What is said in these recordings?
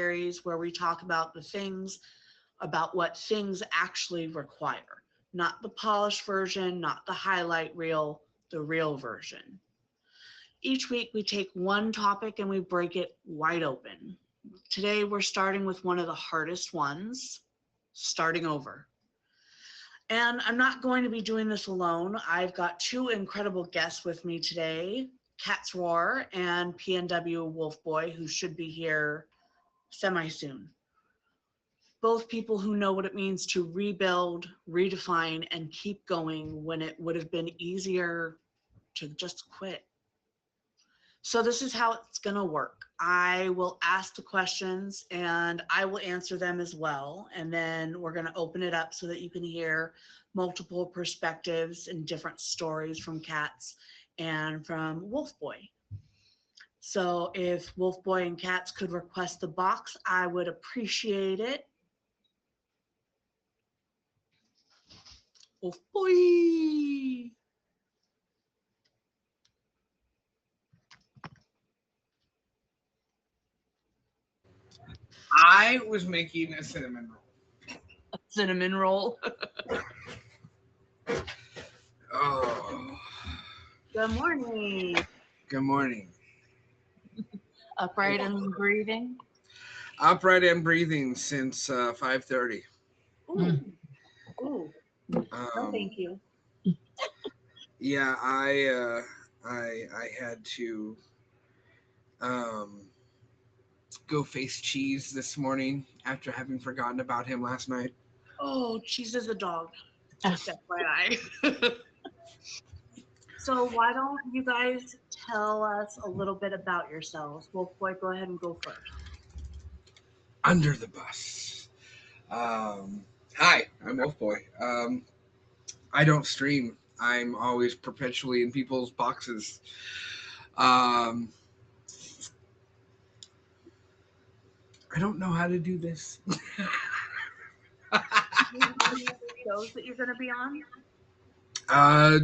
series where we talk about what things actually require, not the polished version, not the highlight reel, the real version. Each week we take one topic and we break it wide open. Today we're starting with one of the hardest ones, starting over. And I'm not going to be doing this alone. I've got two incredible guests with me today, Cat's Roar and PNW Wolf Boy, who should be here semi soon. Both people who know what it means to rebuild, redefine, and keep going when it would have been easier to just quit. So this is how it's going to work. I will ask the questions and I will answer them as well. And then we're going to open it up so that you can hear multiple perspectives and different stories from Cats and from Wolf Boy. So if Wolf Boy and Cats could request the box, I would appreciate it. Wolf Boy. I was making a cinnamon roll. Cinnamon roll. Oh, Good morning. good morning. Upright and breathing. Upright and breathing since 5:30. Ooh. Ooh. No, Um, thank you. yeah, I had to um, go face Cheese this morning after having forgotten about him last night. Oh, Cheese is a dog. Just FYI. So why don't you guys tell us a little bit about yourselves? Wolf Boy, go ahead and go first. Under the bus. Hi, I'm Wolf Boy. I don't stream. I'm always perpetually in people's boxes. Um, I don't know how to do this. Do you have any other shows that you're going to be on?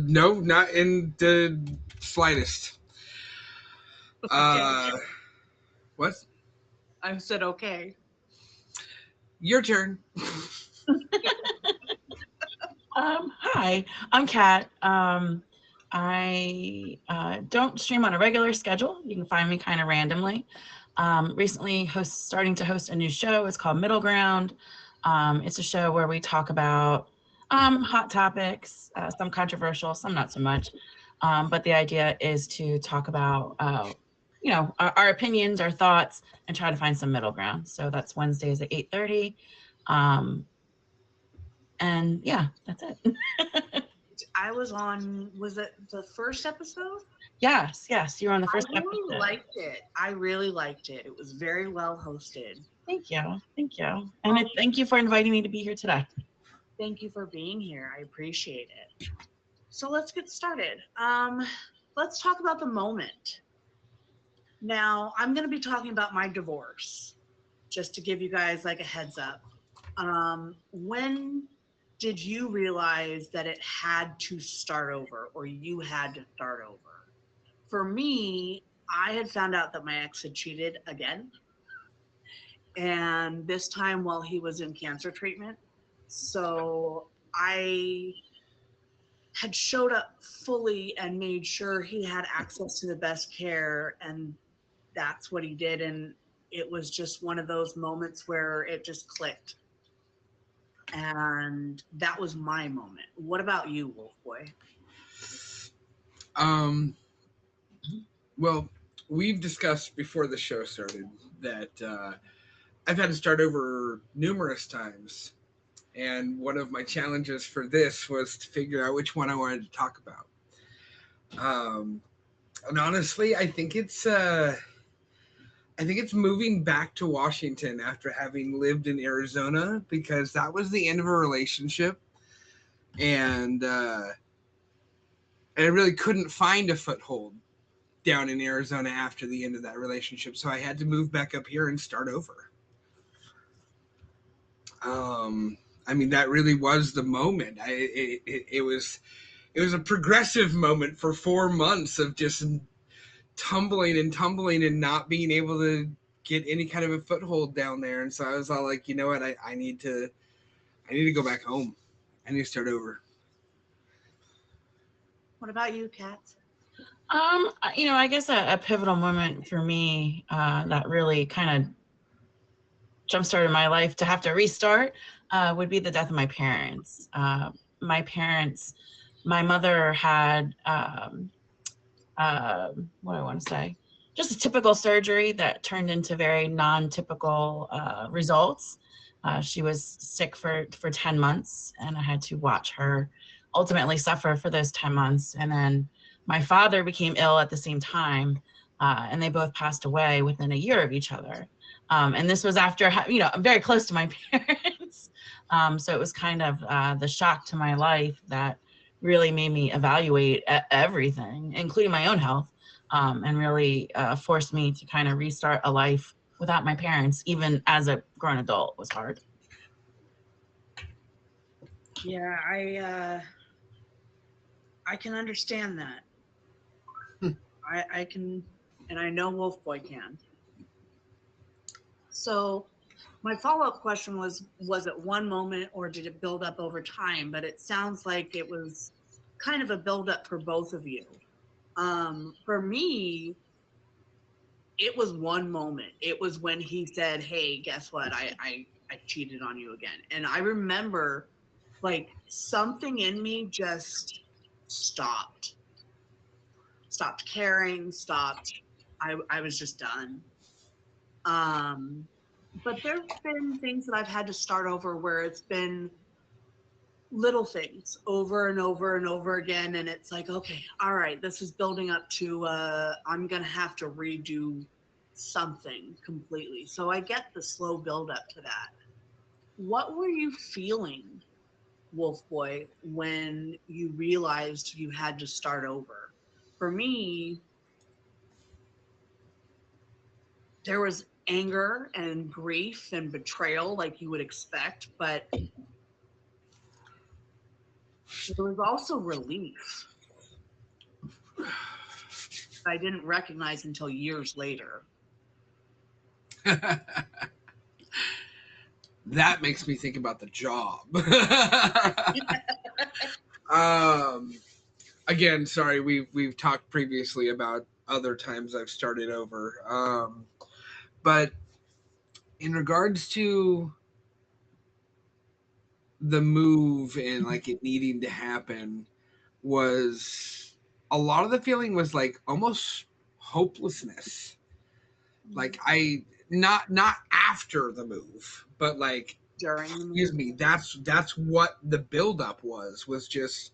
No, not in the slightest. Okay. Uh, what? I said okay. Your turn. Hi, I'm Kat. I don't stream on a regular schedule. You can find me kind of randomly. Recently, starting to host a new show. It's called Middle Ground. It's a show where we talk about hot topics, some controversial, some not so much. But the idea is to talk about, our opinions, our thoughts, and try to find some middle ground. So that's Wednesdays at 8:30. Um, and yeah, that's it. I was on, was it the first episode? Yes, you were on the I first really episode. liked it. I really liked it. It was very well hosted. Thank you, and thank you for inviting me to be here today. Thank you for being here. I appreciate it. So let's get started. Let's talk about the moment. Now, I'm going to be talking about my divorce, just to give you guys like a heads up. When did you realize that it had to start over or you had to start over? For me, I had found out that my ex had cheated again, and this time while he was in cancer treatment. So I had showed up fully and made sure he had access to the best care, and that's what he did. And it was just one of those moments where it just clicked, and that was my moment. What about you, Wolf Boy? Um, well, we've discussed before the show started that I've had to start over numerous times. And one of my challenges for this was to figure out which one I wanted to talk about. Um, and honestly, I think it's moving back to Washington after having lived in Arizona because that was the end of a relationship, and I really couldn't find a foothold down in Arizona after the end of that relationship, so I had to move back up here and start over. I mean, that really was the moment. It was a progressive moment for 4 months of just tumbling and tumbling and not being able to get any kind of a foothold down there. And so I was all like, you know what, I need to go back home. I need to start over. What about you, Kat? I guess a pivotal moment for me that really kind of jump-started my life to have to restart would be the death of my parents. My mother had, what do I want to say? Just a typical surgery that turned into very non-typical results. She was sick for 10 months, and I had to watch her ultimately suffer for those 10 months. And then my father became ill at the same time, and they both passed away within a year of each other. And this was after, I'm very close to my parents. So it was kind of the shock to my life that really made me evaluate everything, including my own health, and really forced me to kind of restart a life without my parents, even as a grown adult, was hard. Yeah, I can understand that. I can, and I know Wolf Boy can. So my follow-up question was it one moment or did it build up over time? But it sounds like it was kind of a build-up for both of you. For me, it was one moment. It was when he said, hey, guess what? I cheated on you again. And I remember like something in me just stopped caring, I was just done. But there's been things that I've had to start over where it's been little things over and over and over again. And it's like, okay, all right, this is building up to, I'm going to have to redo something completely. So I get the slow build up to that. What were you feeling, Wolf Boy, when you realized you had to start over? For me, there was anger and grief and betrayal like you would expect, but there was also relief I didn't recognize until years later. That makes me think about the job. Again, sorry, we've talked previously about other times I've started over. But in regards to the move and like it needing to happen, was a lot of the feeling was like almost hopelessness. Like not after the move, but like During the excuse me, that's what the buildup was just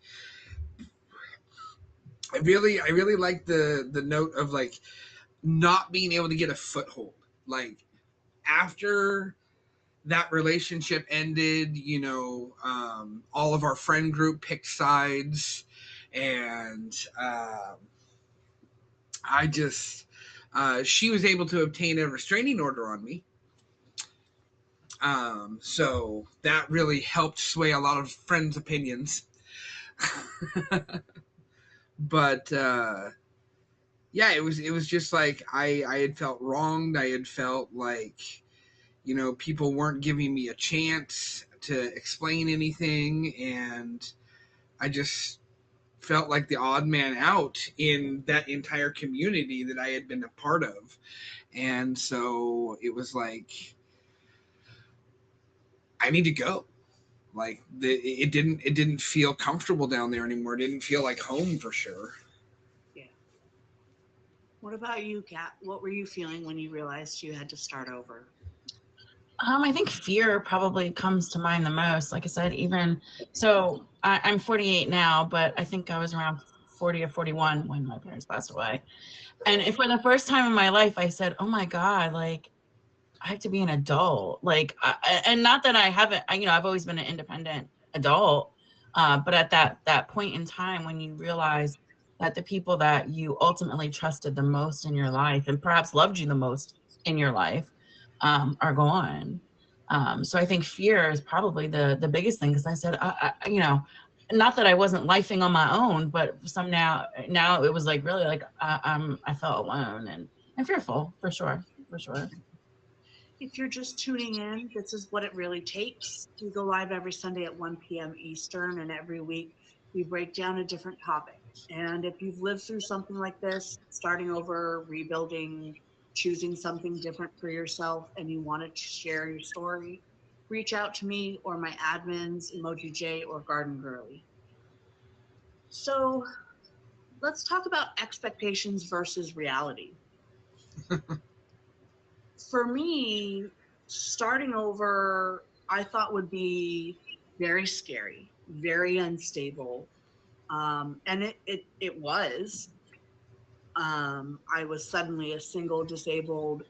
I really like the note of like not being able to get a foothold. Like after that relationship ended, all of our friend group picked sides, and I just she was able to obtain a restraining order on me. So that really helped sway a lot of friends' opinions. But yeah, it was just like I had felt wronged. I had felt like, people weren't giving me a chance to explain anything, and I just felt like the odd man out in that entire community that I had been a part of. And so it was like, I need to go. Like it didn't feel comfortable down there anymore. It didn't feel like home for sure. Yeah. What about you, Kat? What were you feeling when you realized you had to start over? I think fear probably comes to mind the most. Like I said, I'm 48 now, but I think I was around 40 or 41 when my parents passed away. And for the first time in my life, I said, oh my God, like I have to be an adult. Like, and not that I haven't, I've always been an independent adult. But at that point in time, when you realize that the people that you ultimately trusted the most in your life and perhaps loved you the most in your life are gone. So I think fear is probably the biggest thing, because I said, not that I wasn't lifing on my own, but now it was like really like I felt alone and fearful for sure. If you're just tuning in, this is what it really takes. We go live every Sunday at 1 p.m. Eastern, and every week we break down a different topic. And if you've lived through something like this, starting over, rebuilding, choosing something different for yourself, and you want to share your story, reach out to me or my admins, Emoji J or Garden Girly. So let's talk about expectations versus reality. For me, starting over, I thought would be very scary, very unstable. And it was. I was suddenly a single, disabled,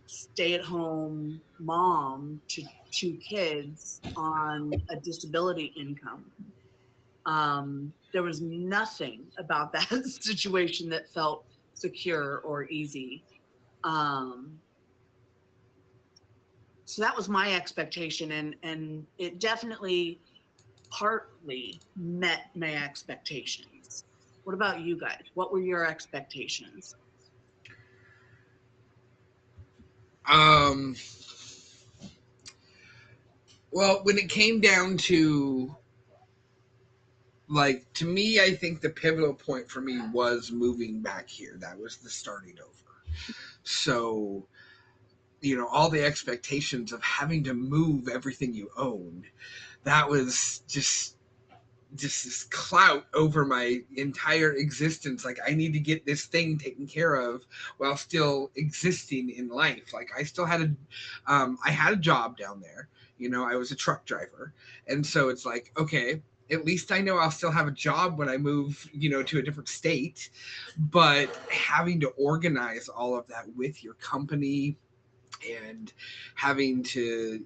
stay-at-home mom to 2 kids on a disability income. There was nothing about that situation that felt secure or easy. Um, so that was my expectation, and it definitely partly met my expectations. What about you guys? What were your expectations? Um, well, when it came down to, like, to me, I think the pivotal point for me was moving back here. That was the starting over. So, all the expectations of having to move everything you owned, that was just this clout over my entire existence. Like, I need to get this thing taken care of while still existing in life. Like, I still had I had a job down there. I was a truck driver, and so it's like, okay, at least I know I'll still have a job when I move, to a different state. But having to organize all of that with your company, and having to,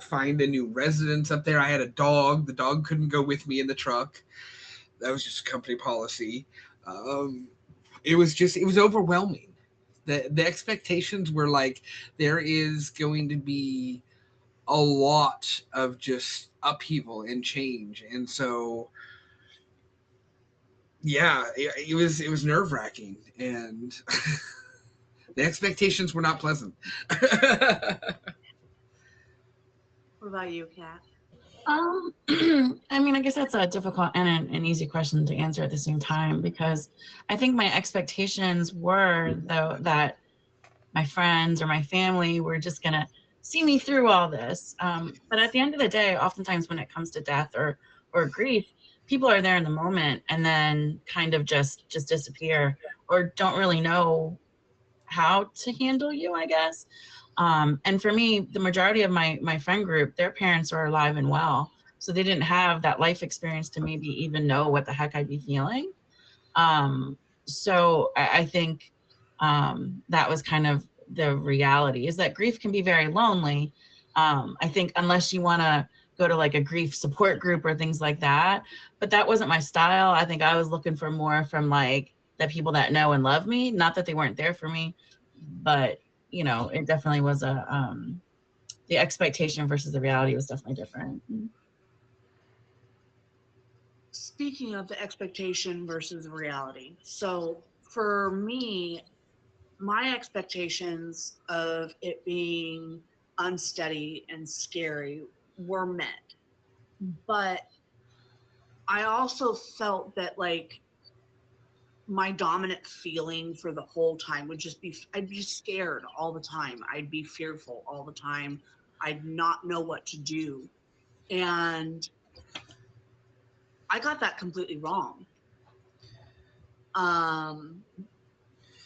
find a new residence up there. I had a dog. The dog couldn't go with me in the truck. That was just company policy. Um, it was overwhelming. The expectations were like, there is going to be a lot of just upheaval and change. And so, yeah, it was nerve wracking, and the expectations were not pleasant. What about you, Kat? I mean, I guess that's a difficult and an easy question to answer at the same time, because I think my expectations were, though, that my friends or my family were just going to see me through all this. But at the end of the day, oftentimes when it comes to death or grief, people are there in the moment and then kind of just disappear or don't really know how to handle you, I guess. And for me, the majority of my friend group, their parents are alive and well. So they didn't have that life experience to maybe even know what the heck I'd be feeling. So I think that was kind of the reality, is that grief can be very lonely. I think unless you want to go to like a grief support group or things like that, but that wasn't my style. I think I was looking for more from like the people that know and love me, not that they weren't there for me, but it definitely was the expectation versus the reality was definitely different. Speaking of the expectation versus the reality, so for me, my expectations of it being unsteady and scary were met. But I also felt that, like, my dominant feeling for the whole time would just be, I'd be scared all the time. I'd be fearful all the time. I'd not know what to do. And I got that completely wrong. Um,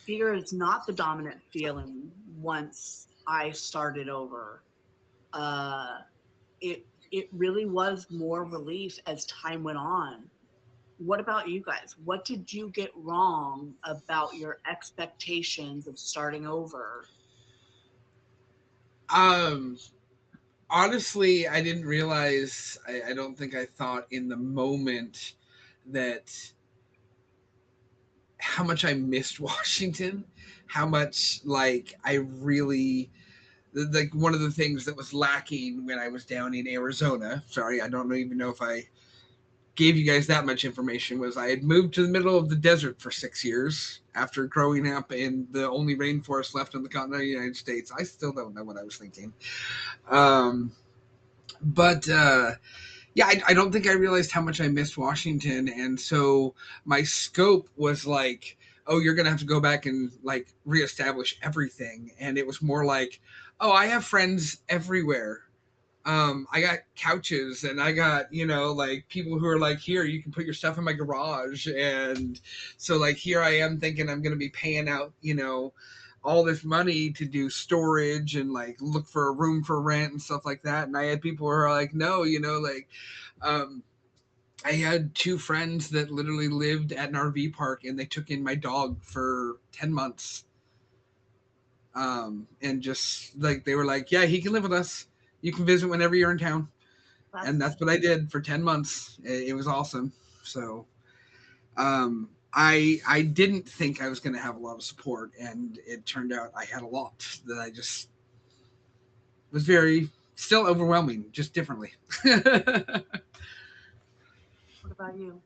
Fear is not the dominant feeling once I started over. Uh, it really was more relief as time went on. What about you guys? What did you get wrong about your expectations of starting over? um Honestly, I didn't realize, I don't think I thought in the moment that how much I missed Washington, how much, like, I really, like, one of the things that was lacking when I was down in Arizona. Sorry, I don't even know if I gave you guys that much information was I had moved to the middle of the desert for 6 years after growing up in the only rainforest left in the continental United States. I still don't know what I was thinking. But yeah, I don't think I realized how much I missed Washington. And so my scope was like, oh, you're going to have to go back and like reestablish everything. And it was more like, oh, I have friends everywhere. I got couches and I got, like people who are like, here, you can put your stuff in my garage. And so like, here I am thinking I'm going to be paying out, all this money to do storage and like look for a room for rent and stuff like that. And I had people who are like, no, I had 2 friends that literally lived at an RV park and they took in my dog for 10 months. And just like, they were like, yeah, he can live with us. You can visit whenever you're in town. And that's what I did for 10 months. It was awesome. So, I didn't think I was going to have a lot of support, and it turned out I had a lot that I just was still overwhelming, just differently. What about you?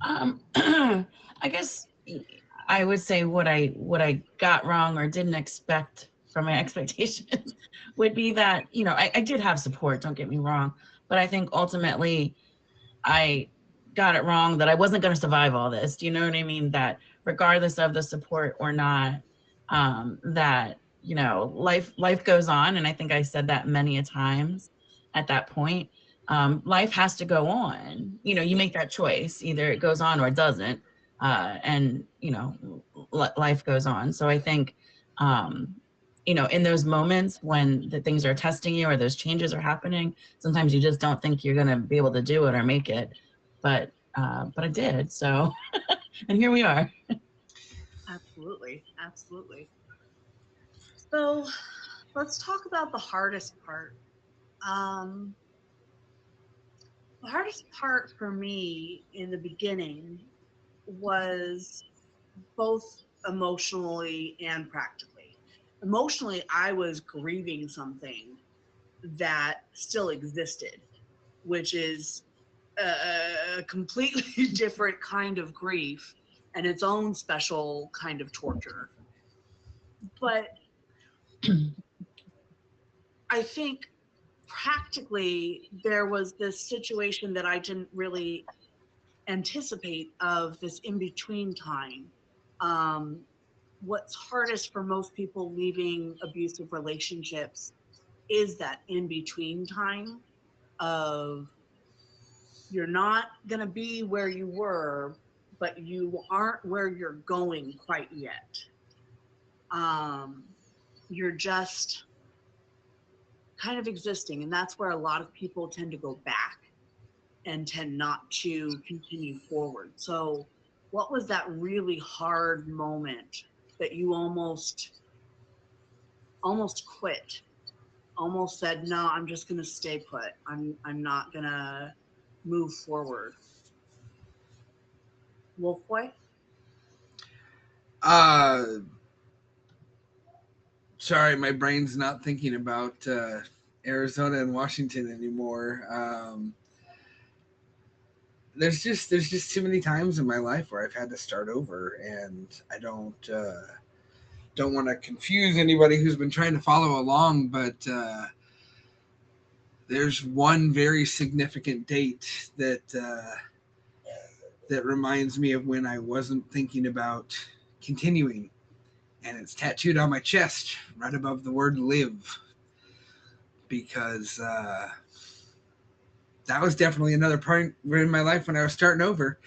I guess I would say what I got wrong or didn't expect from my expectations would be that, I did have support, don't get me wrong, but I think ultimately I got it wrong that I wasn't going to survive all this. Do you know what I mean? That regardless of the support or not, that, life goes on. And I think I said that many a times at that point. Life has to go on. You make that choice. Either it goes on or it doesn't. And, life goes on. So I think, in those moments when the things are testing you or those changes are happening, sometimes you just don't think you're going to be able to do it or make it. But I did. So, and here we are. Absolutely. Absolutely. So let's talk about the hardest part. The hardest part for me in the beginning was both emotionally and practically. Emotionally, I was grieving something that still existed, which is a completely different kind of grief and its own special kind of torture. But I think practically there was this situation that I didn't really anticipate of this in between time. What's hardest for most people leaving abusive relationships is that in between time of you're not going to be where you were, but you aren't where you're going quite yet. You're just kind of existing. And that's where a lot of people tend to go back and tend not to continue forward. So, what was that really hard moment that you almost quit? Almost said, "No, I'm just going to stay put. I'm not going to move forward." Wolfboy? Sorry, my brain's not thinking about Arizona and Washington anymore. There's just too many times in my life where I've had to start over, and I don't want to confuse anybody who's been trying to follow along, but there's one very significant date that reminds me of when I wasn't thinking about continuing, and it's tattooed on my chest right above the word live, because that was definitely another point in my life when I was starting over.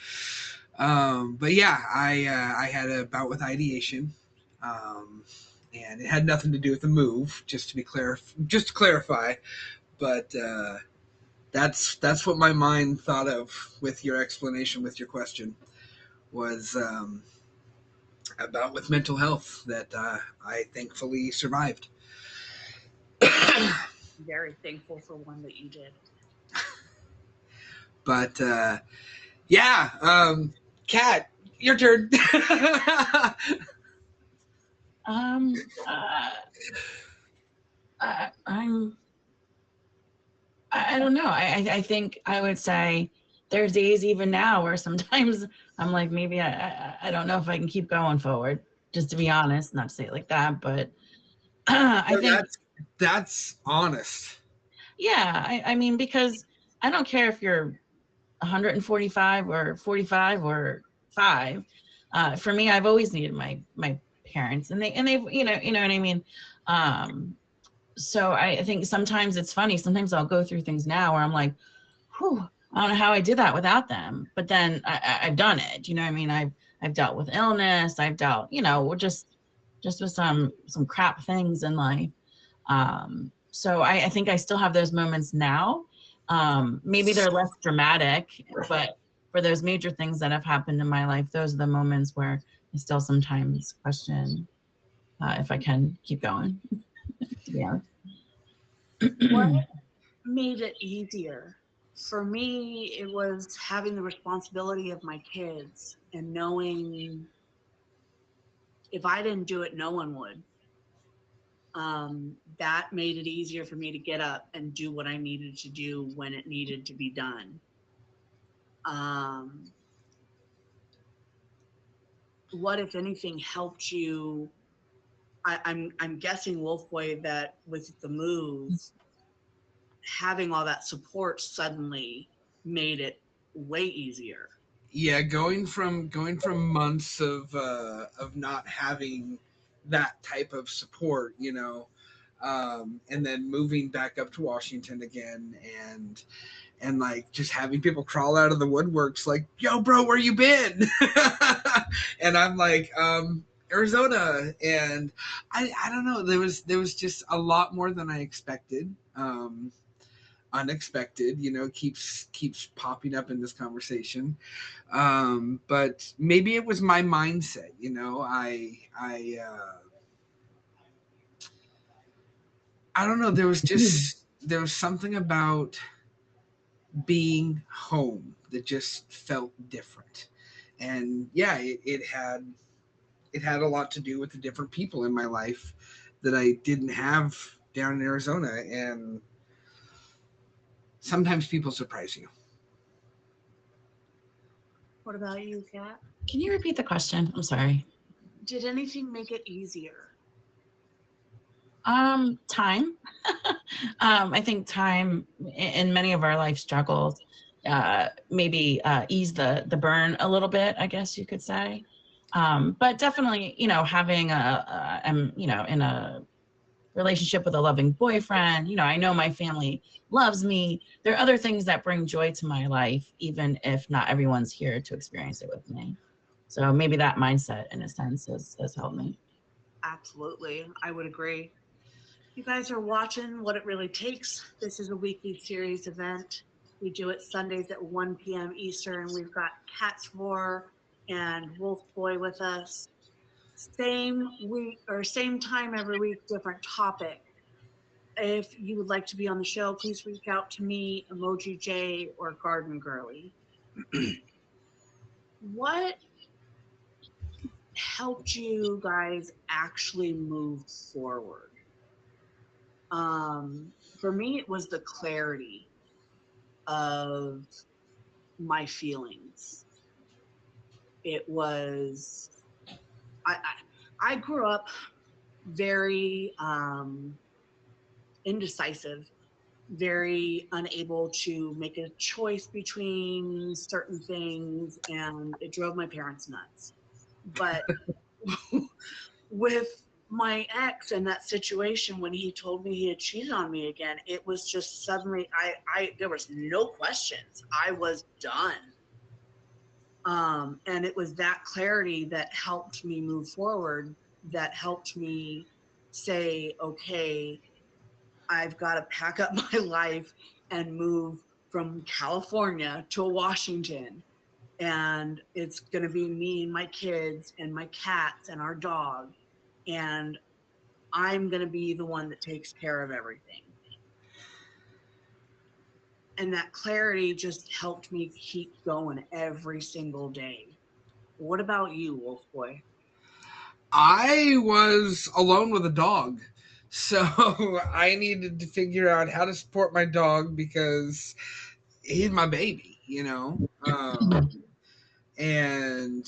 But yeah, I had a bout with ideation, and it had nothing to do with the move, just to clarify. But that's what my mind thought of with your explanation, with your question, was about with mental health that I thankfully survived. Very thankful for one that you did. But yeah, Kat, your turn. I don't know. I think I would say there are days even now where sometimes I'm like, maybe I don't know if I can keep going forward, just to be honest, not to say it like that, but I Well, think, that's honest. yeah, I mean, because I don't care if you're 145 or 45 or 5. For me, I've always needed my parents, and they've, you know what I mean. So I think sometimes it's funny. Sometimes I'll go through things now where I'm like, whew, I don't know how I did that without them. But then I've done it. You know what I mean? I've dealt with illness. I've dealt, just with some crap things in life. So I think I still have those moments now. Maybe they're less dramatic, but for those major things that have happened in my life, those are the moments where I still sometimes question if I can keep going. To be honest. What made it easier? For me, it was having the responsibility of my kids and knowing if I didn't do it, no one would. That made it easier for me to get up and do what I needed to do when it needed to be done. Um, what, if anything, helped you? I'm guessing, Wolf Boy, that with the move, having all that support suddenly made it way easier. Yeah, going from months of not having that type of support, and then moving back up to Washington again, and like just having people crawl out of the woodworks like, yo bro, where you been? And I'm like, Arizona. And I don't know, there was just a lot more than I expected. Unexpected, keeps popping up in this conversation. But maybe it was my mindset. I don't know, there was something about being home that just felt different. And yeah, it had a lot to do with the different people in my life that I didn't have down in Arizona. And sometimes people surprise you. What about you, Kat? Can you repeat the question? I'm sorry. Did anything make it easier? Time. I think time in many of our life struggles maybe ease the burn a little bit, I guess you could say. But definitely, having I'm, in a relationship with a loving boyfriend, I know my family loves me. There are other things that bring joy to my life, even if not everyone's here to experience it with me. So maybe that mindset, in a sense, has helped me. Absolutely, I would agree. You guys are watching What It Really Takes. This is a weekly series event. We do it Sundays at 1 p.m. Eastern. We've got Cat's Roar and Wolf Boy with us. Same week or same time every week, different topic. If you would like to be on the show, please reach out to me, Emoji J, or Garden Girly. What helped you guys actually move forward? For me, it was the clarity of my feelings. It was, I grew up very indecisive, very unable to make a choice between certain things, and it drove my parents nuts. But with my ex and that situation, when he told me he had cheated on me again, it was just suddenly I there was no questions. I was done. And it was that clarity that helped me move forward, that helped me say, okay, I've got to pack up my life and move from California to Washington. And it's going to be me and my kids and my cats and our dog. And I'm going to be the one that takes care of everything. And that clarity just helped me keep going every single day. What about you, Wolf Boy? I was alone with a dog. So I needed to figure out how to support my dog because he's my baby. you know. And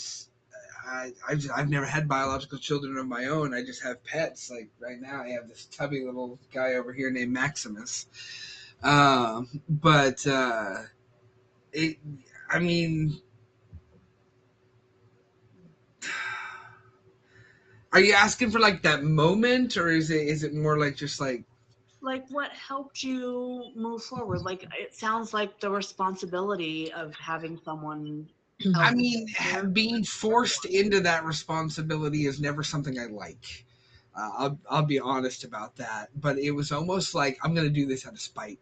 I've never had biological children of my own. I just have pets. Like right now, I have this tubby little guy over here named Maximus. But it, I mean, are you asking for like that moment, or is it more like just Like what helped you move forward? Like it sounds like the responsibility of having someone I else mean, there. being forced into that responsibility is never something I like. I'll be honest about that. But it was almost like I'm gonna do this out of spite.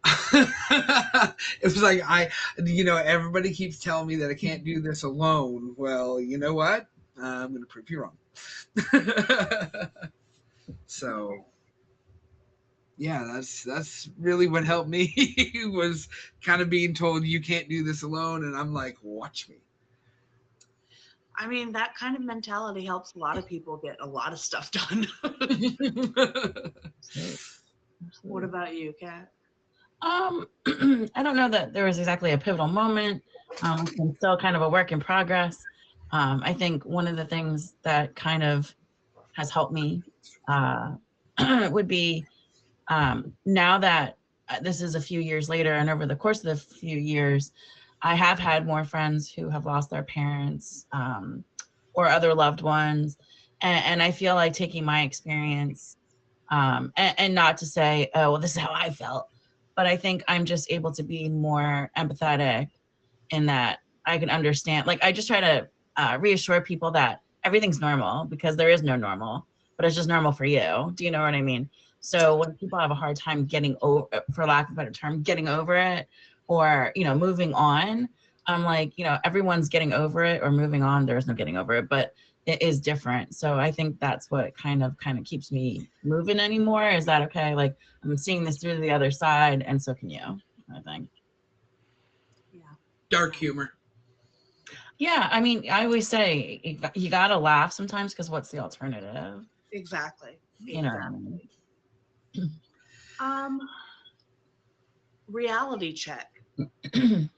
It was like everybody keeps telling me that I can't do this alone. Well, you know what? I'm gonna prove you wrong. So yeah, that's really what helped me was kind of being told you can't do this alone, and I'm like, watch me. I mean, that kind of mentality helps a lot of people get a lot of stuff done. What about you, Kat? I don't know that there was exactly a pivotal moment. I'm still kind of a work in progress. I think one of the things that kind of has helped me uh, would be now that this is a few years later, and over the course of the few years, I have had more friends who have lost their parents or other loved ones. And I feel like taking my experience and not to say, oh, well, this is how I felt, but I think I'm just able to be more empathetic in that I can understand. Like, I just try to reassure people that everything's normal because there is no normal, but it's just normal for you. Do you know what I mean? So when people have a hard time getting over, for lack of a better term, getting over it or, moving on, I'm like, everyone's getting over it or moving on. There's no getting over it, but it is different. So I think that's what kind of keeps me moving anymore. Is that okay? Like I'm seeing this through the other side, and so can you, I think. Yeah. Dark humor. Yeah, I mean, I always say you gotta laugh sometimes because what's the alternative? Exactly. You know what I mean? Um, reality check.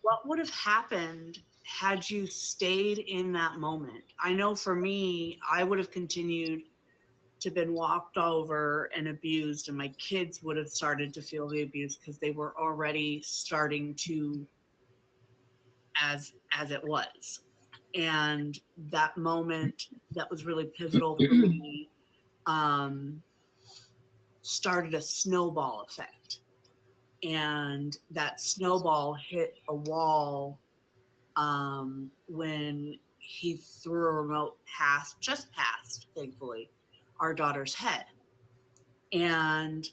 What would have happened had you stayed in that moment? I know for me, I would have continued to been walked over and abused, and my kids would have started to feel the abuse because they were already starting to as it was. And that moment that was really pivotal for me um, started a snowball effect. And that snowball hit a wall when he threw a remote just past, thankfully, our daughter's head. And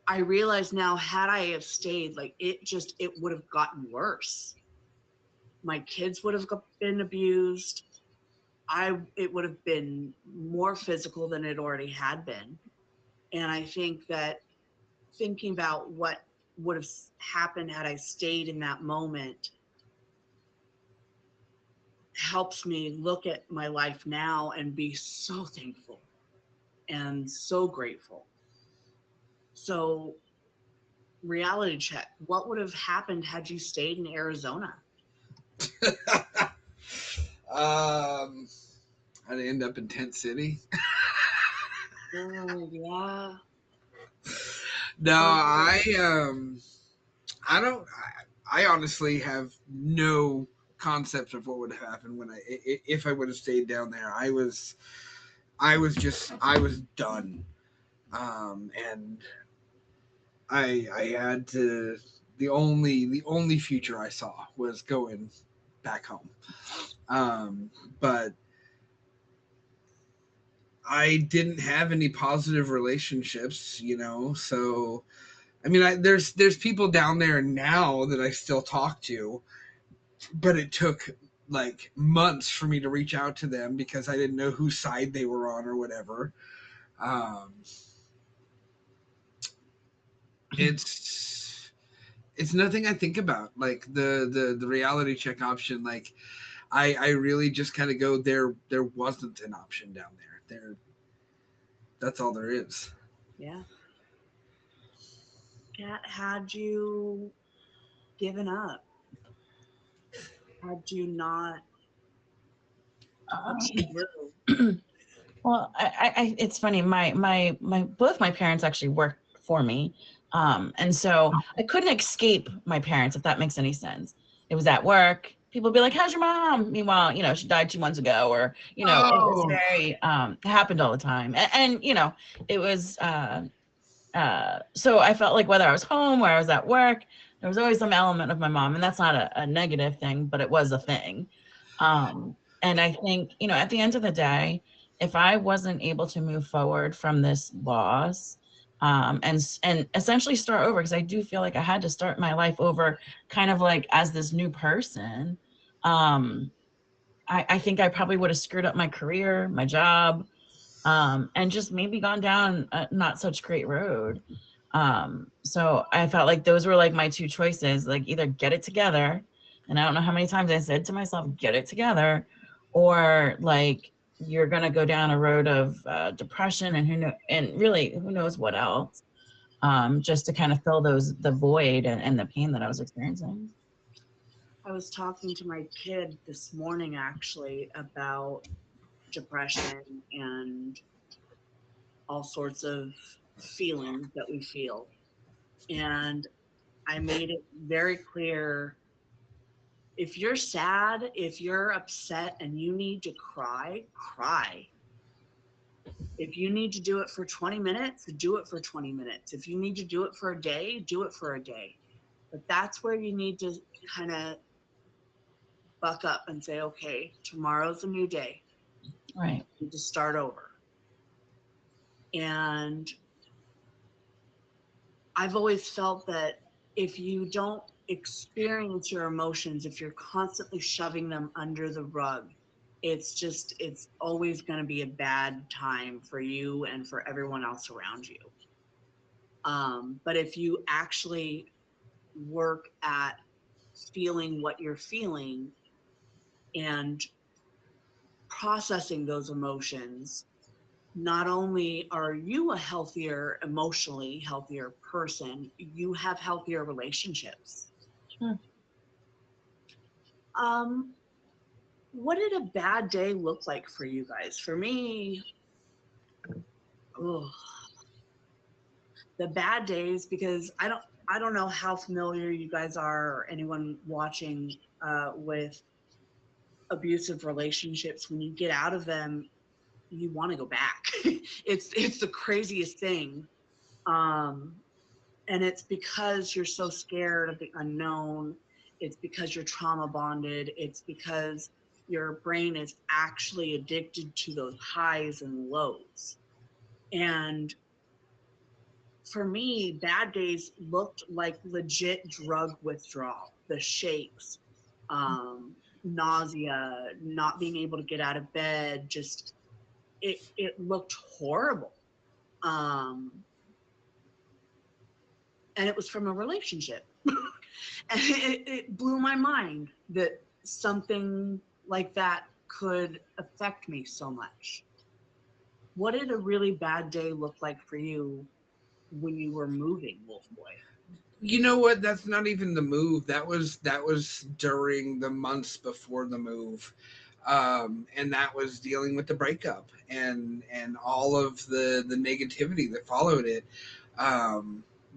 I realize now, had I have stayed, like it would have gotten worse. My kids would have been abused. It would have been more physical than it already had been. And I think that thinking about what would have happened had I stayed in that moment helps me look at my life now and be so thankful and so grateful. So, reality check. What would have happened had you stayed in Arizona? I'd end up in Tent City. Oh, yeah. No, I don't. I honestly have no concept of what would have happened if I would have stayed down there. I was done, and I had to. The only future I saw was going back home. But I didn't have any positive relationships, so I mean, there's people down there now that I still talk to, but it took like months for me to reach out to them because I didn't know whose side they were on or whatever. Um, it's nothing I think about, like the reality check option. Like I really just kind of go there wasn't an option down there. That's all there is. Yeah. Kat, had you given up? Had you not pushed through? Well, it's funny. My both my parents actually worked for me, and so I couldn't escape my parents, if that makes any sense. It was at work. People would be like, "How's your mom?" Meanwhile, she died 2 months ago, or it was Oh, very it happened all the time, and it was so I felt like whether I was home or I was at work, there was always some element of my mom, and that's not a negative thing, but it was a thing. And I think, at the end of the day, if I wasn't able to move forward from this loss, and essentially start over, because I do feel like I had to start my life over, kind of like as this new person. I think I probably would have screwed up my career, my job, and just maybe gone down a not such great road. So I felt like those were like my two choices, like either get it together, and I don't know how many times I said to myself, get it together, or like you're gonna go down a road of depression, and who knows what else, just to kind of fill the void and the pain that I was experiencing. I was talking to my kid this morning actually about depression and all sorts of feelings that we feel. And I made it very clear, if you're sad, if you're upset and you need to cry, cry. If you need to do it for 20 minutes, do it for 20 minutes. If you need to do it for a day, do it for a day. But that's where you need to kind of buck up and say, okay, tomorrow's a new day. Right. You need to start over. And I've always felt that if you don't experience your emotions, if you're constantly shoving them under the rug, it's always going to be a bad time for you and for everyone else around you. But if you actually work at feeling what you're feeling and processing those emotions, not only are you a emotionally healthier person, you have healthier relationships. Sure. What did a bad day look like for you guys? For me, the bad days, because I don't know how familiar you guys are, or anyone watching, with abusive relationships. When you get out of them, you want to go back. It's the craziest thing. And it's because you're so scared of the unknown. It's because you're trauma bonded. It's because your brain is actually addicted to those highs and lows. And for me, bad days looked like legit drug withdrawal, the shakes, nausea, not being able to get out of bed, just it looked horrible. And it was from a relationship. And it blew my mind that something like that could affect me so much. What did a really bad day look like for you when you were moving, Wolf Boy? you know what? That's not even the move. That was during the months before the move, and that was dealing with the breakup and all of the negativity that followed it.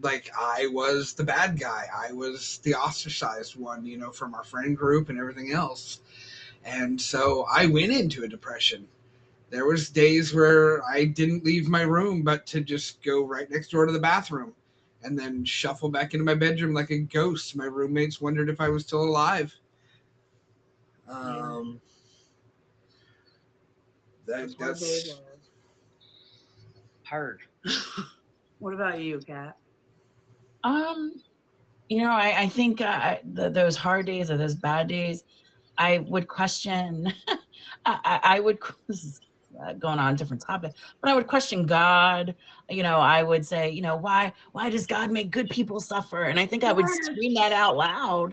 Like I was the bad guy. I was the ostracized one, from our friend group and everything else. And so I went into a depression. There was days where I didn't leave my room but to just go right next door to the bathroom and then shuffle back into my bedroom like a ghost. My roommates wondered if I was still alive. That's hard. What about you, Kat? I think those hard days or those bad days, I would question. I would. This is going on a different topic, but I would question God. I would say, why does God make good people suffer? And I think I would scream that out loud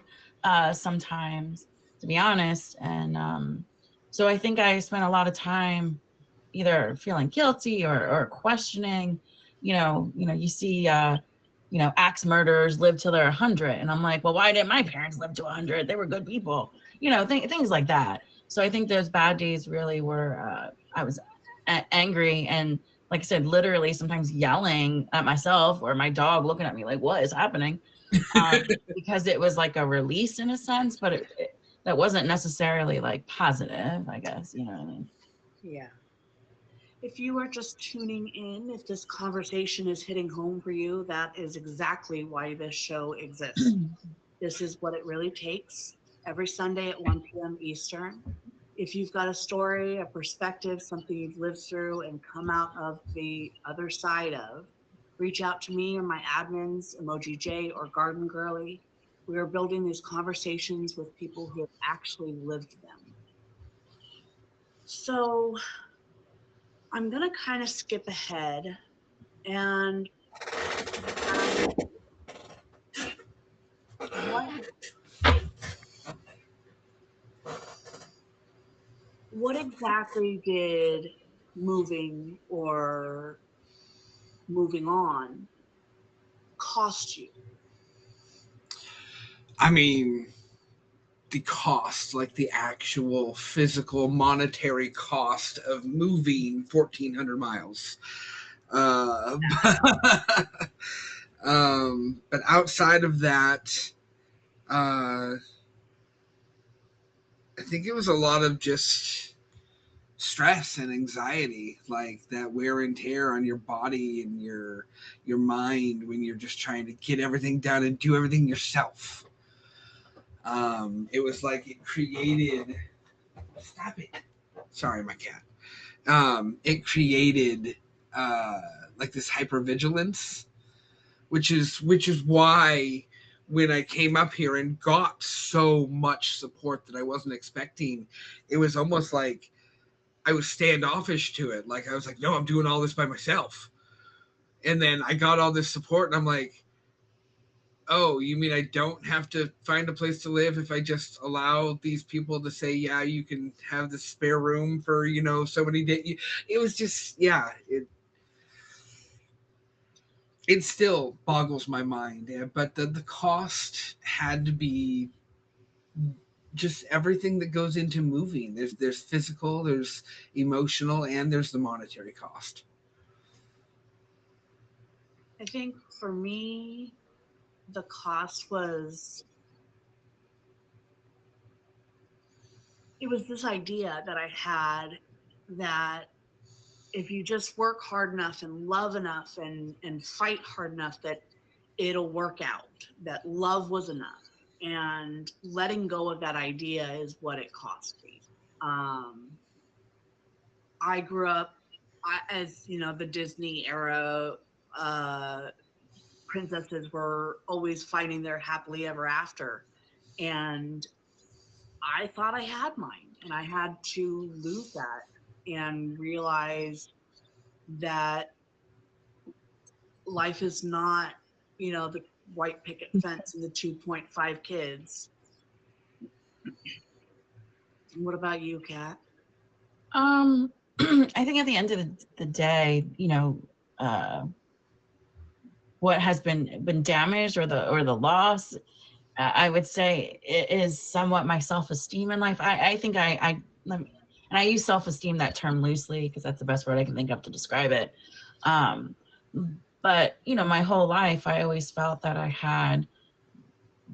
sometimes, to be honest. And so I think I spent a lot of time either feeling guilty or questioning. You see axe murderers live till they're 100. And I'm like, well, why didn't my parents live to 100? They were good people, things like that. So I think those bad days really were, I was angry. And like I said, literally sometimes yelling at myself or my dog looking at me like, what is happening? Because it was like a release in a sense, but that wasn't necessarily like positive, I guess, you know what I mean? Yeah. If you are just tuning in, if this conversation is hitting home for you, that is exactly why this show exists. This is what it really takes every Sunday at 1 p.m. Eastern. If you've got a story, a perspective, something you've lived through and come out of the other side of, reach out to me or my admins, Emoji J or Garden Girly. We are building these conversations with people who have actually lived them. So I'm going to kind of skip ahead and what exactly did moving or moving on cost you? I mean, the cost, like the actual physical monetary cost of moving 1,400 miles. But outside of that, I think it was a lot of just stress and anxiety, like that wear and tear on your body and your mind when you're just trying to get everything done and do everything yourself. It was like it created. Stop it! Sorry, my cat. It created like this hypervigilance, which is why when I came up here and got so much support that I wasn't expecting, it was almost like I was standoffish to it. Like I was like, no, I'm doing all this by myself. And then I got all this support and I'm like, oh, you mean I don't have to find a place to live if I just allow these people to say, yeah, you can have the spare room for, so many days. It was just, yeah, it still boggles my mind. Yeah, but the cost had to be just everything that goes into moving. There's physical, there's emotional, and there's the monetary cost. I think for me, the cost was, it was this idea that I had that if you just work hard enough and love enough and fight hard enough, that it'll work out, that love was enough. And letting go of that idea is what it cost me. I grew up as, the Disney era, princesses were always finding their happily ever after. And I thought I had mine, and I had to lose that and realize that life is not, the white picket fence and the 2.5 kids. What about you, Kat? I think at the end of the day, what has been damaged or the loss, I would say it is somewhat my self-esteem in life. I think and I use self-esteem, that term loosely, because that's the best word I can think of to describe it. But my whole life, I always felt that I had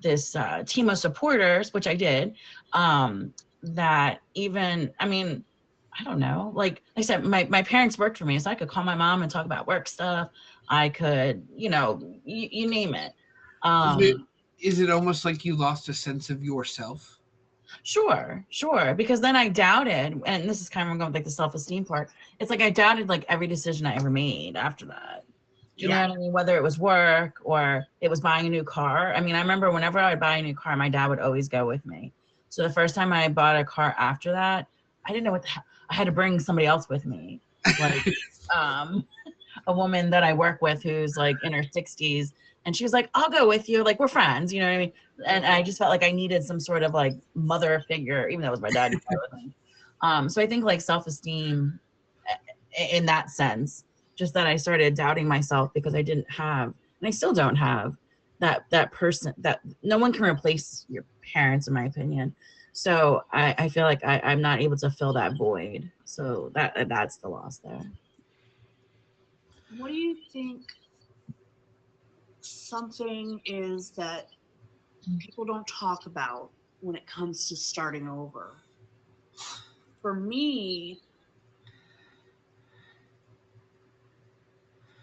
this team of supporters, which I did, that even, I don't know, like I said, my parents worked for me, so I could call my mom and talk about work stuff. I could, you name it. Is it almost like you lost a sense of yourself? Sure. Because then I doubted, and this is kind of going with like the self-esteem part. It's like I doubted like every decision I ever made after that. Do you know what I mean? Whether it was work or it was buying a new car. I remember whenever I would buy a new car, my dad would always go with me. So the first time I bought a car after that, I didn't know what I had to bring somebody else with me. Like a woman that I work with who's like in her 60s, and she was like, I'll go with you. Like, we're friends, you know what I mean? And I just felt like I needed some sort of like mother figure, even though it was my dad. So I think like self-esteem in that sense, just that I started doubting myself because I didn't have and I still don't have that person. That no one can replace your parents, in my opinion. So I feel like I'm not able to fill that void. So that's the loss there. What do you think something is that people don't talk about when it comes to starting over? For me,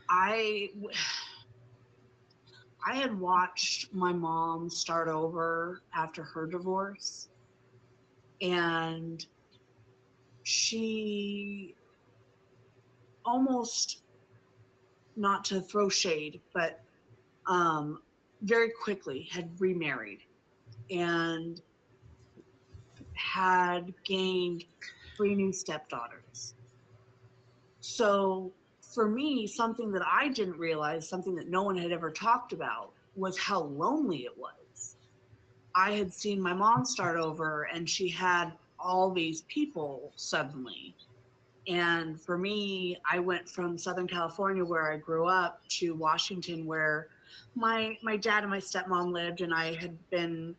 I had watched my mom start over after her divorce, and she almost, not to throw shade, but very quickly had remarried and had gained 3 new stepdaughters. So for me, something that I didn't realize, something that no one had ever talked about, was how lonely it was. I had seen my mom start over and she had all these people suddenly. And for me, I went from Southern California, where I grew up, to Washington, where my dad and my stepmom lived, and I had been,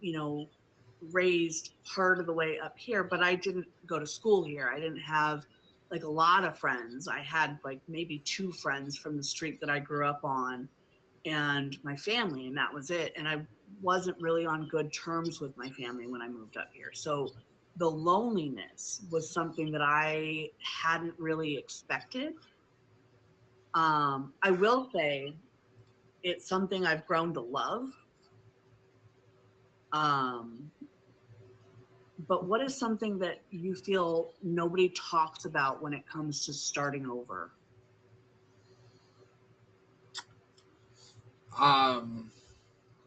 raised part of the way up here, but I didn't go to school here. I didn't have like a lot of friends. I had like maybe 2 friends from the street that I grew up on and my family, and that was it. And I wasn't really on good terms with my family when I moved up here. So the loneliness was something that I hadn't really expected. I will say it's something I've grown to love. Um, but what is something that you feel nobody talks about when it comes to starting over?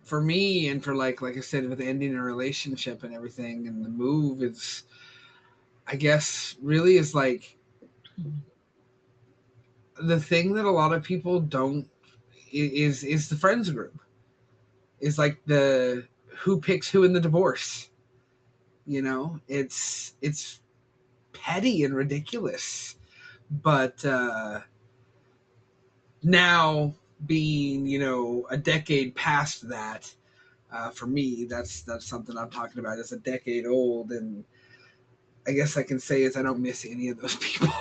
For me, and for like I said, with ending a relationship and everything, and the move is, I guess, really is like the thing that a lot of people don't is the friends group. Is like the who picks who in the divorce. It's petty and ridiculous, but now being a decade past that, for me, that's something I'm talking about. It's a decade old, and I guess I can say is I don't miss any of those people.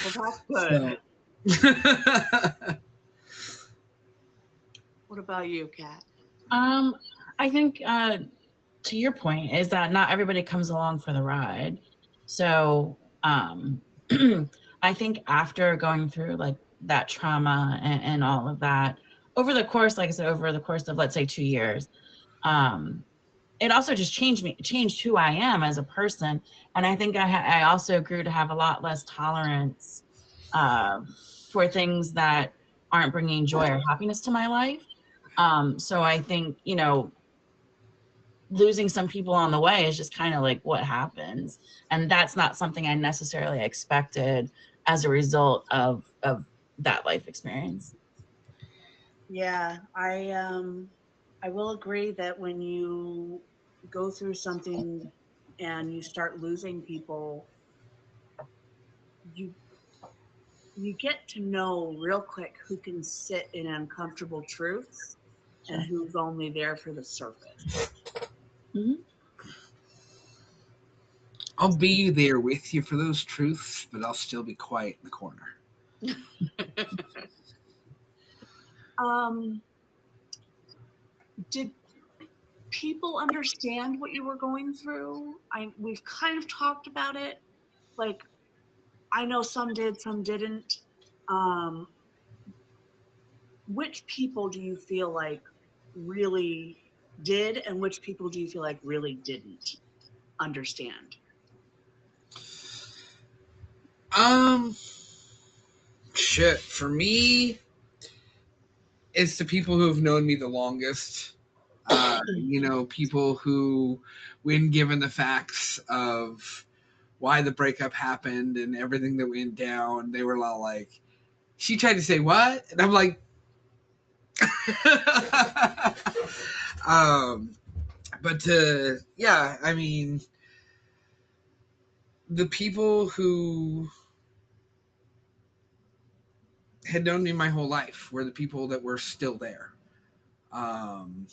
Well, that's good. So. What about you, Kat? I think to your point is that not everybody comes along for the ride. So I think after going through like that trauma and all of that over the course, like I said, over the course of, let's say, 2 years, it also just changed who I am as a person. And I think I also grew to have a lot less tolerance uh, for things that aren't bringing joy or happiness to my life. So I think, losing some people on the way is just kind of like what happens. And that's not something I necessarily expected as a result of that life experience. Yeah, I will agree that when you go through something and you start losing people, you you get to know real quick who can sit in uncomfortable truths and Sure. who's only there for the surface. Mm-hmm. I'll be there with you for those truths, but I'll still be quiet in the corner. um, did people understand what you were going through? We've kind of talked about it. Like, I know some did, some didn't. Um, which people do you feel like really did, and which people do you feel like really didn't understand? Um, Shit. For me, it's the people who have known me the longest. People who, when given the facts of why the breakup happened and everything that went down, they were all like, she tried to say what? And I'm like, um, but yeah, I mean, the people who had known me my whole life were the people that were still there. And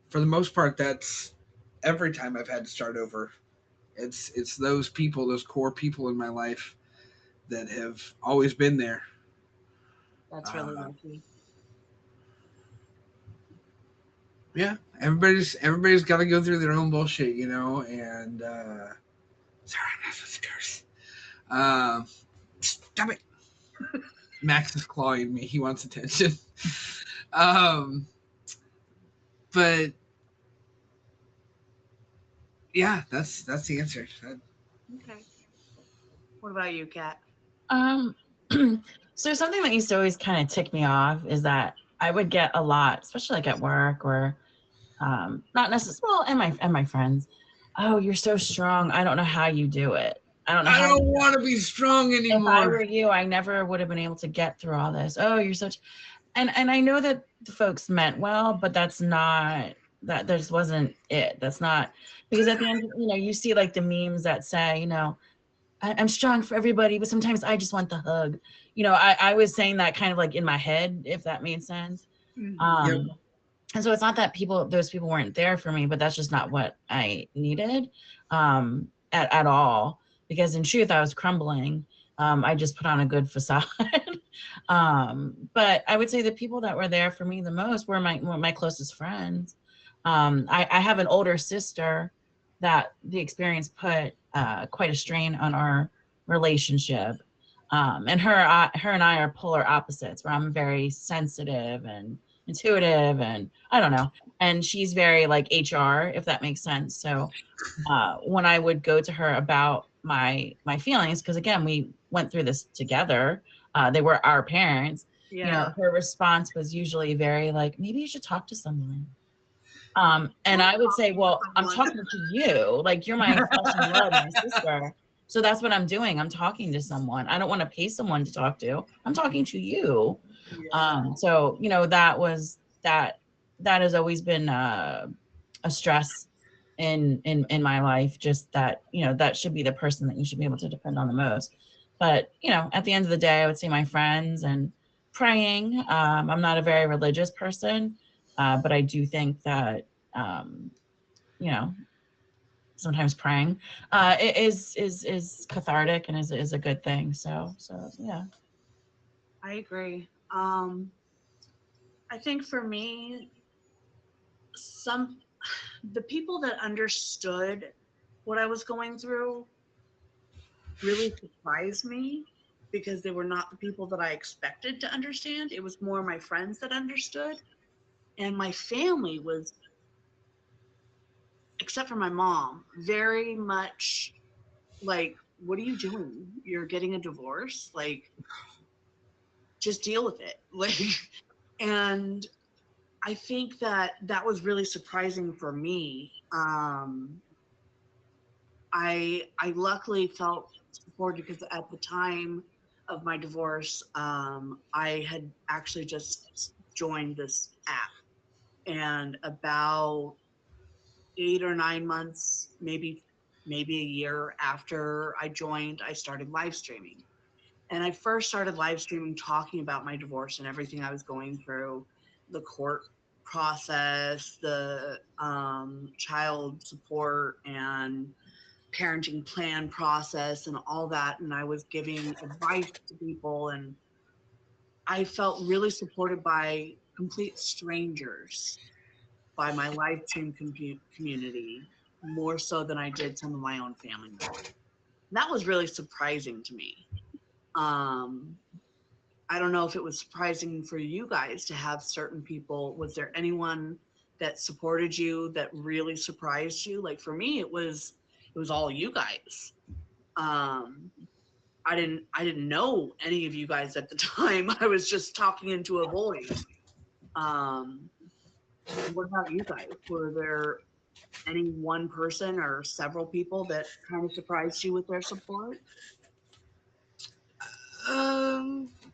for the most part, that's every time I've had to start over. It's those people, those core people in my life that have always been there. That's really Uh, lucky. yeah, everybody's got to go through their own bullshit, you know. And sorry, I'm not supposed to curse. Stop it. Max is clawing me. He wants attention. um, but yeah, that's the answer. Okay. What about you, Kat? Um, so something that used to always kind of tick me off is that I would get a lot, especially like at work or not necessarily, well, and my friends. Oh, you're so strong. I don't know how you do it. I don't know I how. don't want to be strong If I anymore. were you, I never would have been able to get through all this. Oh, you're such, and I know that the folks meant well, but that's not that. This wasn't it. That's not because at the end, you see like the memes that say, I'm strong for everybody, but sometimes I just want the hug. I was saying that kind of like in my head, if that made sense. Yep. Um, and so it's not that those people weren't there for me, but that's just not what I needed at all. Because in truth, I was crumbling. I just put on a good facade. But I would say the people that were there for me the most were my closest friends. I have an older sister that the experience put quite a strain on our relationship. And her and I are polar opposites, where I'm very sensitive and intuitive and I don't know. And she's very like HR, if that makes sense. So when I would go to her about my feelings, because again, we went through this together. They were our parents. Yeah. Her response was usually very like, maybe you should talk to someone. And I would say, well, I'm talking to you. Like you're my flesh and blood, my sister. So that's what I'm doing. I'm talking to someone. I don't want to pay someone to talk to. I'm talking to you. Yeah. So that has always been a stress in my life. Just that that should be the person that you should be able to depend on the most. But at the end of the day, I would say my friends and praying. I'm not a very religious person, but I do think that um, you know sometimes praying is cathartic and is a good thing. So yeah. I agree. I think for me, some the people that understood what I was going through really surprised me because they were not the people that I expected to understand. It was more my friends that understood. And my family was, except for my mom, very much like, what are you doing? You're getting a divorce? Like, just deal with it. Like, and I think that that was really surprising for me. I luckily felt supported because at the time of my divorce, I had actually just joined this app, and about 8 or 9 months, maybe a year after I joined, I started live streaming. And I first started live streaming talking about my divorce and everything I was going through, the court process, the child support and parenting plan process and all that. And I was giving advice to people, and I felt really supported by complete strangers, by my live stream community, more so than I did some of my own family members. That was really surprising to me. Um, I don't know if it was surprising for you guys to have certain people. Was there anyone that supported you that really surprised you? Like for me, it was all you guys. Um, I didn't know any of you guys at the time. I was just talking into a void. Um, what about you guys? Were there any one person or several people that kind of surprised you with their support?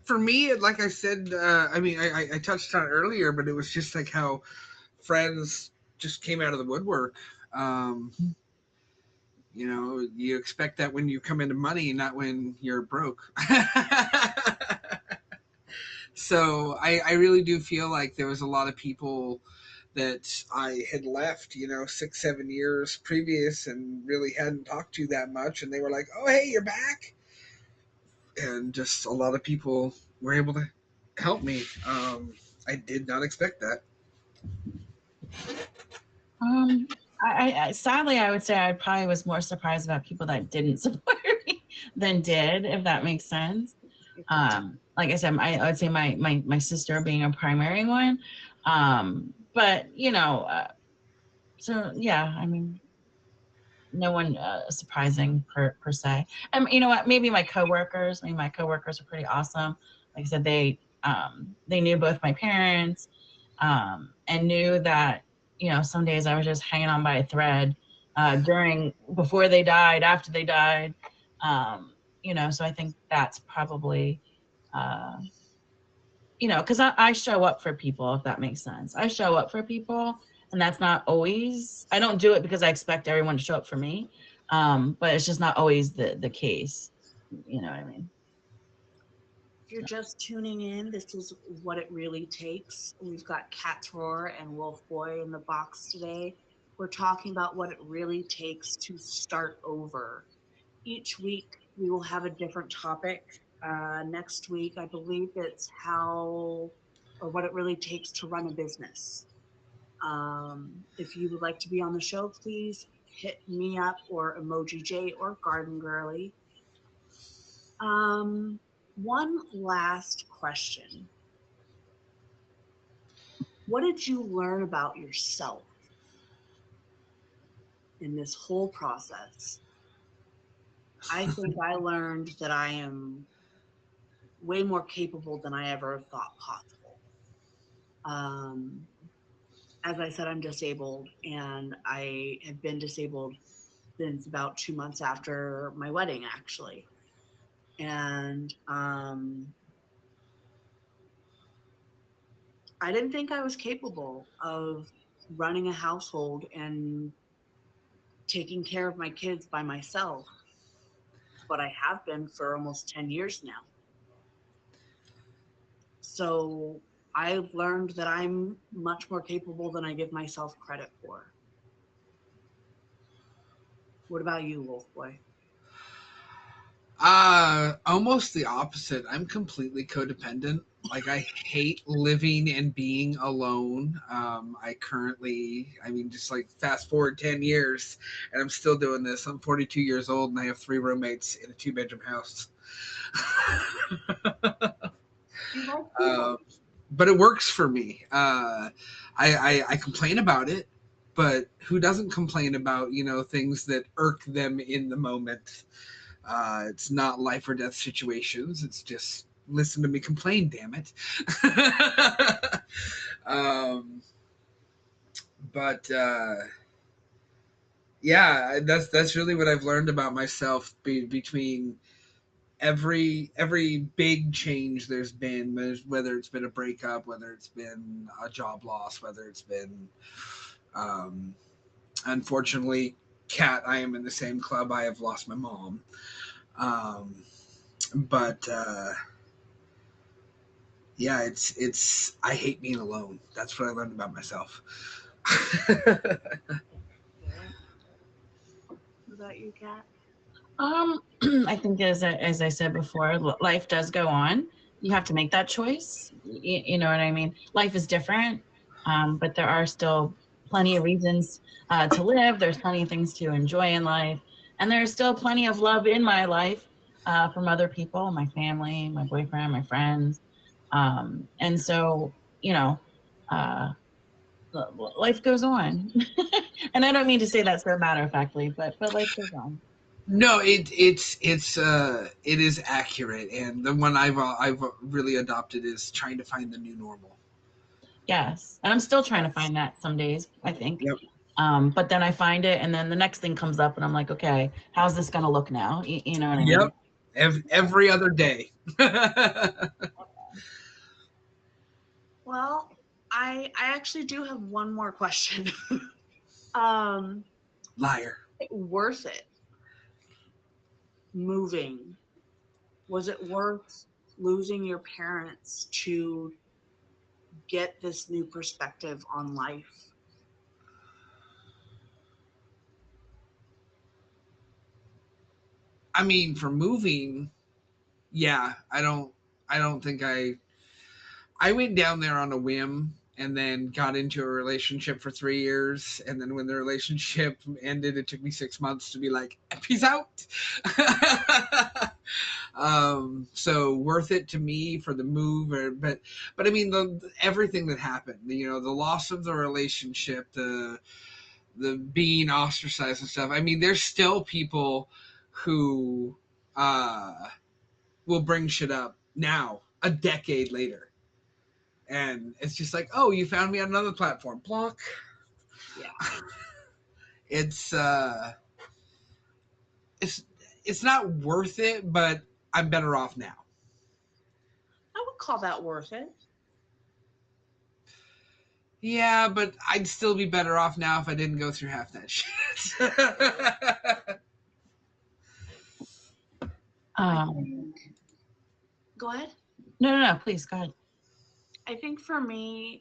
For me, like I said, I mean, I touched on it earlier, but it was just like how friends just came out of the woodwork. You know, you expect that when you come into money, not when you're broke. So I really do feel like there was a lot of people that I had left, 6, 7 years previous and really hadn't talked to that much. And they were like, oh, hey, you're back. And just a lot of people were able to help me. I did not expect that. Sadly, I would say I probably was more surprised about people that didn't support me than did, if that makes sense. Like I said, I would say my sister being a primary one. But so yeah, I mean, no one surprising per se. And you know what? Maybe my coworkers. I mean, my coworkers are pretty awesome. Like I said, they knew both my parents, and knew that some days I was just hanging on by a thread before they died, after they died. So I think that's probably because I show up for people, if that makes sense. I show up for people, and that's not always, I don't do it because I expect everyone to show up for me. But it's just not always the case. You know what I mean? If you're just tuning in, this is What It Really Takes. We've got Cat's Roar and Wolf Boy in the box today. We're talking about what it really takes to start over. Each week, we will have a different topic. Next week, I believe it's how or what it really takes to run a business. If you would like to be on the show, please hit me up or Emoji J or Garden Girly. One last question. What did you learn about yourself in this whole process? I think I learned that I am way more capable than I ever thought possible. Um, as I said, I'm disabled, and I have been disabled since about 2 months after my wedding, actually. And I didn't think I was capable of running a household and taking care of my kids by myself, but I have been for almost 10 years now. So I've learned that I'm much more capable than I give myself credit for. What about you, Wolf Boy? Almost the opposite. I'm completely codependent. Like, I hate living and being alone. I mean, just like fast forward 10 years and I'm still doing this. I'm 42 years old and I have 3 roommates in a 2-bedroom house. You like people. But it works for me. I complain about it, but who doesn't complain about, things that irk them in the moment? It's not life or death situations. It's just listen to me complain, damn it. um, but yeah, that's really what I've learned about myself between every big change there's been, whether it's been a breakup, whether it's been a job loss, whether it's been um, unfortunately, Kat, I am in the same club. I have lost my mom. Um, but yeah, it's I hate being alone. That's what I learned about myself. Okay. What about you, Kat? Um, I think as I said before, life does go on. You have to make that choice. You know what I mean? Life is different, but there are still plenty of reasons to live. There's plenty of things to enjoy in life, and there's still plenty of love in my life from other people, my family, my boyfriend, my friends, and so you know, uh, life goes on. And I don't mean to say that so matter of factly, but life goes on. No, it is accurate, and the one I've really adopted is trying to find the new normal. Yes. And I'm still trying to find that some days, I think. Yep. But then I find it, and then the next thing comes up, and I'm like, okay, how's this going to look now? You know what I mean? Yep. Every other day. Well, I actually do have one more question. um, Liar. worth it? moving, was it worth losing your parents to get this new perspective on life? I mean, for moving, yeah, I don't think I went down there on a whim and then got into a relationship for 3 years. And then when the relationship ended, it took me 6 months to be like, peace out. So worth it to me for the move, but I mean, everything that happened, you know, the loss of the relationship, the being ostracized and stuff. I mean, there's still people who, will bring shit up now, a decade later. And it's just like, oh, you found me on another platform. Block. Yeah. It's it's not worth it, but I'm better off now. I would call that worth it. Yeah, but I'd still be better off now if I didn't go through half that shit. Go ahead. No, please go ahead. I think for me,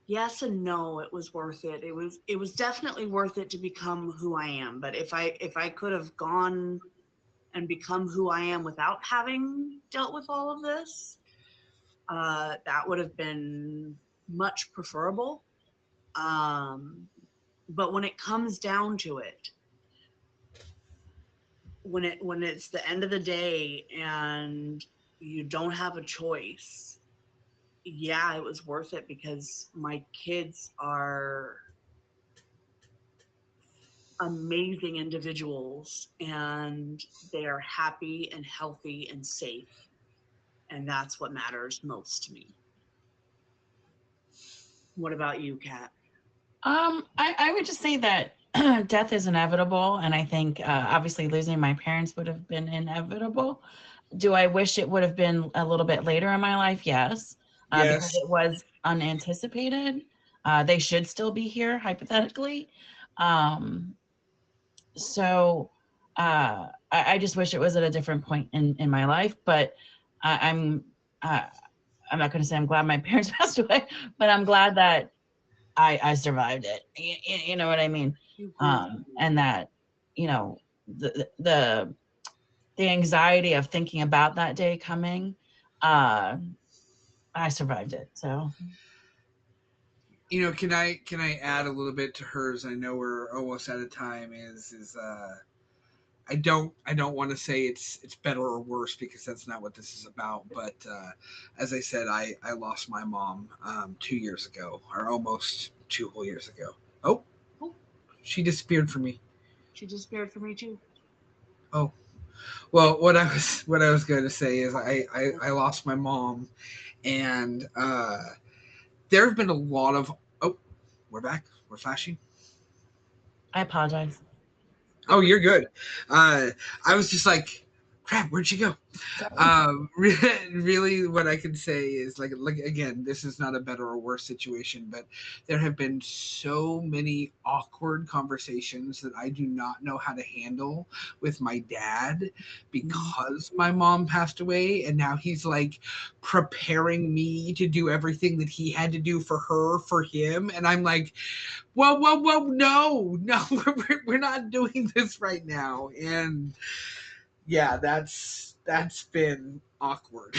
yes and no, it was worth it. It was definitely worth it to become who I am. But if I could have gone and become who I am without having dealt with all of this, that would have been much preferable. But when it comes down to it, when it's the end of the day and you don't have a choice, yeah, it was worth it because my kids are amazing individuals and they are happy and healthy and safe. And that's what matters most to me. What about you, Kat? I would just say that death is inevitable, and I think obviously losing my parents would have been inevitable. Do I wish it would have been a little bit later in my life? Yes, because Yes. it was unanticipated. They should still be here, hypothetically. Um, so I just wish it was at a different point in my life. But uh, I'm not going to say I'm glad my parents passed away, but I'm glad that I survived it. You know what I mean? And that, you know, the anxiety of thinking about that day coming, I survived it. So, You know, can I add a little bit to hers? I know we're almost out of time. I don't want to say it's better or worse because that's not what this is about. But as I said, I lost my mom 2 years ago, or almost 2 whole years ago. Oh, Oh, she disappeared from me. she disappeared for me too. Oh, well, what I was going to say is I lost my mom, and there have been a lot of. Oh, we're back. We're flashing. I apologize. Oh, you're good. I was just like, crap, where'd she go? Really, what I can say is like again, this is not a better or worse situation, but there have been so many awkward conversations that I do not know how to handle with my dad because my mom passed away, and now he's like preparing me to do everything that he had to do for her for him, and I'm like, whoa, whoa, whoa, no, we're not doing this right now, and yeah, that's been awkward.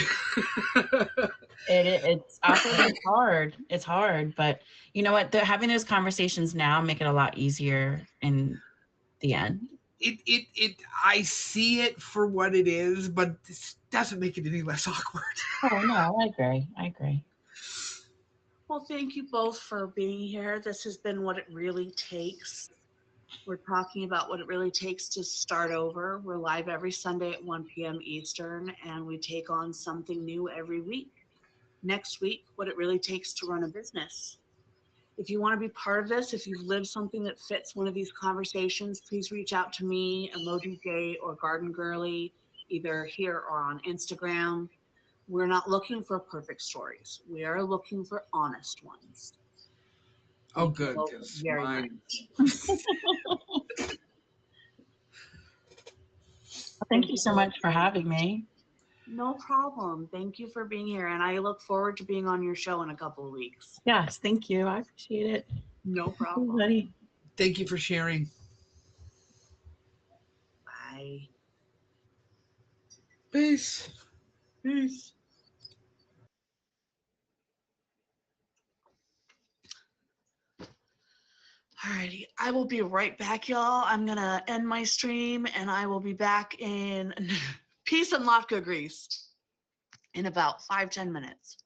It's awkward. It's hard. It's hard, but you know what? Having those conversations now make it a lot easier in the end. I see it for what it is, but this doesn't make it any less awkward. Oh no, I agree. I agree. Well, thank you both for being here. This has been What It Really Takes. We're talking about what it really takes to start over. We're live every Sunday at 1 p.m. Eastern, and we take on something new every week. Next week, what it really takes to run a business. If you want to be part of this, if you've lived something that fits one of these conversations, please reach out to me, Emoji J, or Garden Girly, either here or on Instagram. We're not looking for perfect stories. We are looking for honest ones. Oh, Thank you good, both because very mine. much. Thank you so much for having me. No problem. Thank you for being here. And I look forward to being on your show in a couple of weeks. Yes, thank you. I appreciate it. No problem. Everybody. Thank you for sharing. Bye. Peace. Peace. Alrighty, I will be right back, y'all. I'm gonna end my stream and I will be back in peace and latke grease in about 5-10 minutes.